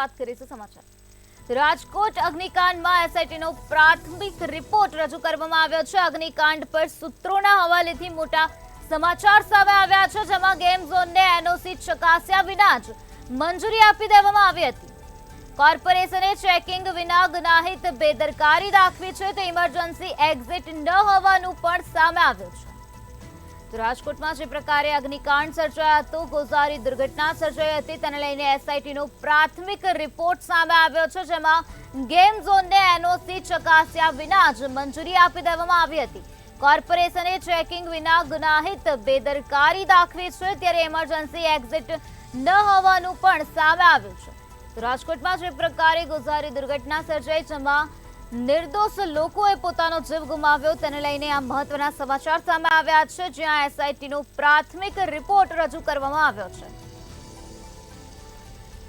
વાત કરીશું સમાચાર. રાજકોટ અગ્નિકાંડમાં એસઆઈટીનો પ્રાથમિક રિપોર્ટ રજૂ કરવામાં આવ્યો છે. અગ્નિકાંડ પર સૂત્રોના હવાલેથી મોટા સમાચાર સામે આવ્યા છે, જેમાં ગેમ ઝોનને એનઓસી ચકાસ્યા વિના જ મંજૂરી આપી દેવામાં આવી હતી. કોર્પોરેશને ચેકિંગ વિના ગુનાહિત બેદરકારી દાખવી છે, તો ઇમરજન્સી એક્ઝિટ ન હોવાનું પણ સામે આવ્યું છે. તો રાજકોટમાં જે પ્રકારે અગ્નિકાંડ સર્જાયો હતો, ગોઝારી દુર્ઘટના સર્જાઈ હતી, તેને લઈને એસઆઈટીનો પ્રાથમિક રિપોર્ટ સામે આવ્યો છે, જેમાં ગેમ ઝોનને એનઓસી ચકાસ્યા વિના જ મંજૂરી આપી દેવામાં આવી હતી. કોર્પોરેશને ચેકિંગ વિના ગુનાહિત બેદરકારી દાખવી છે, ત્યારે ઇમરજન્સી એક્ઝિટ ન હોવાનું પણ સામે આવ્યું છે. તો રાજકોટમાં જે પ્રકારે ગોઝારી દુર્ઘટના સર્જાઈ, જેમાં નિર્દોષ લોકોએ પોતાનો જીવ ગુમાવ્યો, તેને લઈને આ મહત્વના સમાચાર સામે આવ્યા છે, જ્યાં એસઆઈટીનો પ્રાથમિક રિપોર્ટ રજૂ કરવામાં આવ્યો છે.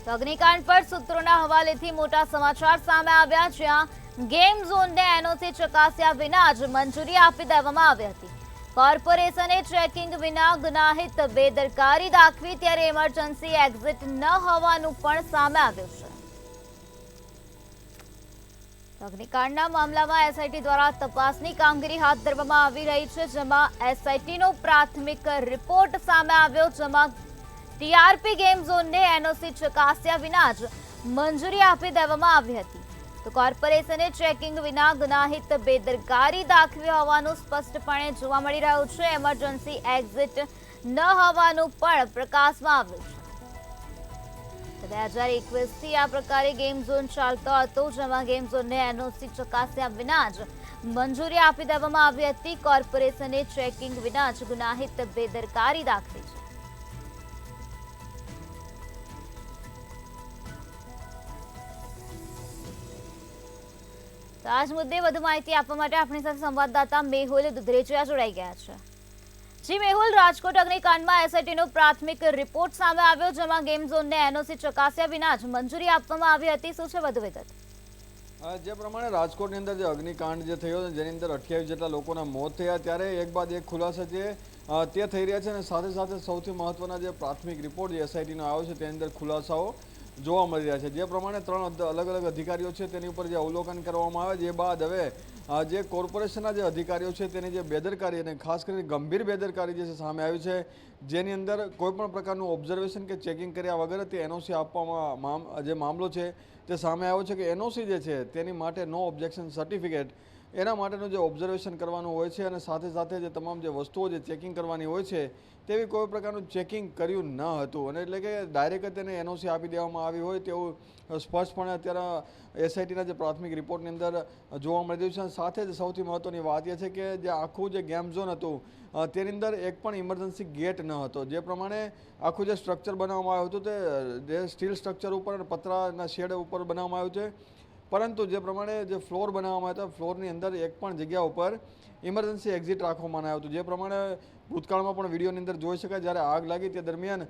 તો અગ્નિકાંડ પર સૂત્રોના હવાલેથી મોટા સમાચાર સામે આવ્યા, જ્યાં ગેમ ઝોનને એનઓસી ચકાસ્યા વિના જ મંજૂરી આપી દેવામાં આવી હતી. કોર્પોરેશને ચેકિંગ વિના ગુનાહિત બેદરકારી દાખવી, ત્યારે ઇમરજન્સી એક્ઝિટ ન હોવાનું પણ સામે આવ્યું છે. અગ્નિકાંડના મામલામાં એસઆઈટી દ્વારા તપાસની કામગીરી હાથ ધરવામાં આવી રહી છે, જેમાં એસઆઈટીનો પ્રાથમિક રિપોર્ટ સામે આવ્યો, જેમાં ટીઆરપી ગેમ ઝોનને એનઓસી ચકાસ્યા વિના જ મંજૂરી આપી દેવામાં આવી હતી. તો કોર્પોરેશને ચેકિંગ વિના ગુનાહિત બેદરકારી દાખવી હોવાનું સ્પષ્ટપણે જોવા મળી રહ્યું છે. એમરજન્સી એક્ઝિટ ન હોવાનું પણ પ્રકાશમાં આવ્યું છે. 2021થી આ પ્રકારે ગેમ ઝોન ચાલતો હતો, જેમાં ગેમ ઝોનને એનઓસી ચકાસ્યા વિના જ મંજૂરી આપી દેવામાં આવી હતી. કોર્પોરેશને ચેકિંગ વિના જ ગુનાહિત બેદરકારી દાખવી છે. તો આજ મુદ્દે વધુ માહિતી આપવા માટે આપણી સાથે સંવાદદાતા મેહુલ દુધરેજિયા જોડાઈ ગયા છે. જી મેહુલ, રાજકોટ અગ્નિકાંડમાં એસઆઈટીનો પ્રાથમિક રિપોર્ટ સામે આવ્યો, જેમાં ગેમ ઝોનને એનઓસી ચકાસ્યા વિના જ મંજૂરી આપવામાં આવી હતી. શું છે વધુ વિગત? જે પ્રમાણે રાજકોટની અંદર જે અગ્નિકાંડ જે થયો, જેની અંદર 28 જેટલા લોકોના મોત થયા, ત્યારે એક બાદ એક ખુલાસા જે તે થઈ રહ્યા છે, અને સાથે સાથે સૌથી મહત્વના જે પ્રાથમિક રિપોર્ટ જે એસઆઈટીનો આવ્યો છે, તેની અંદર ખુલાસાઓ જોવા મળી રહ્યા છે. જે પ્રમાણે 3 અલગ અલગ અધિકારીઓ છે, તેની ઉપર જે અવલોકન કરવામાં આવે, જે બાદ હવે જે કોર્પોરેશનના જે અધિકારીઓ છે, તેની જે બેદરકારી અને ખાસ કરીને ગંભીર બેદરકારી જે છે સામે આવી છે, જેની અંદર કોઈપણ પ્રકારનું ઓબ્ઝર્વેશન કે ચેકિંગ કર્યા વગર તે એનઓસી આપવામાં જે મામલો છે તે સામે આવ્યો છે, કે એનઓસી જે છે તેની માટે નો ઓબ્જેક્શન સર્ટિફિકેટ, એના માટેનું જે ઓબ્ઝર્વેશન કરવાનું હોય છે, અને સાથે સાથે જે તમામ જે વસ્તુઓ જે ચેકિંગ કરવાની હોય છે, તેવી કોઈ પ્રકારનું ચેકિંગ કર્યું ન હતું, અને એટલે કે ડાયરેક્ટ તેને એનઓસી આપી દેવામાં આવી હોય તેવું સ્પષ્ટપણે અત્યારે એસઆઈટીના જે પ્રાથમિક રિપોર્ટની અંદર જોવા મળી રહ્યું છે. સાથે જ સૌથી મહત્વની વાત એ છે કે જે આખું જે ગેમ ઝોન હતું, તેની અંદર એક પણ ઇમરજન્સી ગેટ ન હતો. જે પ્રમાણે આખું જે સ્ટ્રક્ચર બનાવવામાં આવ્યું હતું, તે જે સ્ટીલ સ્ટ્રક્ચર ઉપર અને પતરાના શેડ ઉપર બનાવવામાં આવ્યું છે, પરંતુ જે પ્રમાણે જે ફ્લોર બનાવવામાં આવ્યા હતા, ફ્લોરની અંદર એક પણ જગ્યા ઉપર ઇમરજન્સી એક્ઝિટ રાખવામાં આવ્યું હતું. જે પ્રમાણે ભૂતકાળમાં પણ વિડીયોની અંદર જોઈ શકાય, જ્યારે આગ લાગી તે દરમિયાન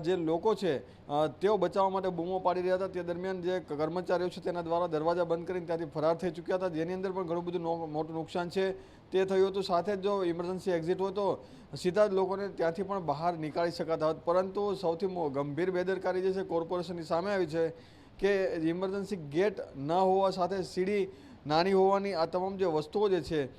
જે લોકો છે તેઓ બચાવવા માટે બૂમો પાડી રહ્યા હતા, તે દરમિયાન જે કર્મચારીઓ છે તેના દ્વારા દરવાજા બંધ કરીને ત્યાંથી ફરાર થઈ ચૂક્યા હતા, જેની અંદર પણ ઘણું બધું મોટું નુકસાન છે તે થયું હતું. સાથે જ જો ઇમરજન્સી એક્ઝિટ હોય તો સીધા જ લોકોને ત્યાંથી પણ બહાર નીકાળી શકાતા હતા, પરંતુ સૌથી ગંભીર બેદરકારી જે છે કોર્પોરેશનની સામે આવી છે, કે ઇમરજન્સી ગેટ ન હોવા સાથે સીડી નાની હોવાની આ તમામ જે વસ્તુઓ જે છે,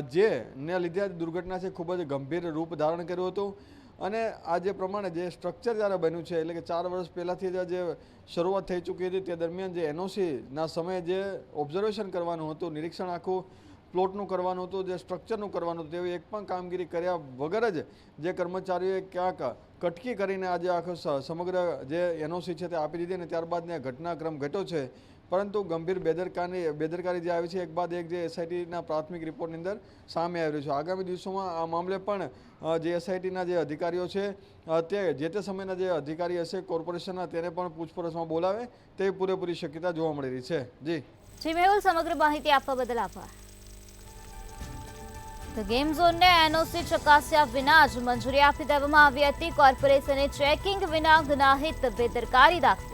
જેને લીધે દુર્ઘટના છે ખૂબ જ ગંભીર રૂપ ધારણ કર્યું હતું. અને આ જે પ્રમાણે જે સ્ટ્રક્ચર જ્યારે બન્યું છે, એટલે કે 4 વર્ષ પહેલાંથી જે શરૂઆત થઈ ચૂકી હતી, તે દરમિયાન જે એનઓસીના સમયે જે ઓબ્ઝર્વેશન કરવાનું હતું, નિરીક્ષણ આખું પ્લોટનું કરવાનું હતું, જે સ્ટ્રક્ચરનું કરવાનું હતું, તેવી એક પણ કામગીરી કર્યા વગર જ જે કર્મચારીઓએ ક્યાંક કટકી કરીને આજે આખો સમગ્ર જે એનઓસી છે તે આપી દીધી, અને ત્યારબાદ ઘટનાક્રમ ઘટ્યો છે. પરંતુ ગંભીર બેદરકારી જે આવી છે, એક બાદ એક જે એસઆઈટીના પ્રાથમિક રિપોર્ટની અંદર સામે આવી રહ્યું છે. આગામી દિવસોમાં આ મામલે પણ જે એસઆઈટીના જે અધિકારીઓ છે, તે જે તે સમયના જે અધિકારી હશે કોર્પોરેશનના, તેને પણ પૂછપરછમાં બોલાવે તેવી પૂરેપૂરી શક્યતા જોવા મળી રહી છે. જી મેહુલ, સમગ્ર માહિતી આપવા બદલ આભાર. તો ગેમ ઝોનને એનઓસી ચકાસ્યા વિના જ મંજૂરી આપી દેવામાં આવી હતી. કોર્પોરેશને ચેકિંગ વિના ગુનાહિત બેદરકારી દાખવી